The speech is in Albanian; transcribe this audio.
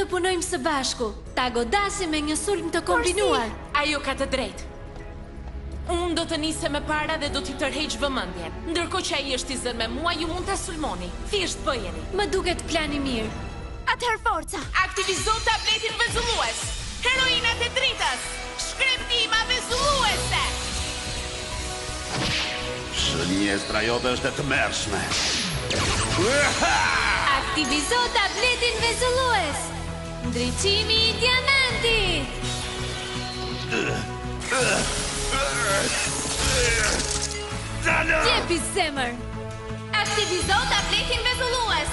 Të punojmë së bashku, ta godasim me një sulm të kombinuar. Ajo ka të drejtë. Unë do të nise me para dhe do t'i tërheq vëmendjen. Ndërkohë që ai është i zënë me mua, ju mund ta sulmoni. Thjesht bëjeni. Më duket plani mirë. Atëherë forca. Aktivizo tabletin vezullues. Heroinat e dritës. Shkreptima vezulluese. Shënjestra jote është e tmerrshme. Aktivizo tabletin vezullues. Ndriçimi i diamantit. Jepi zemër. Aktivizo tabletin vezullues.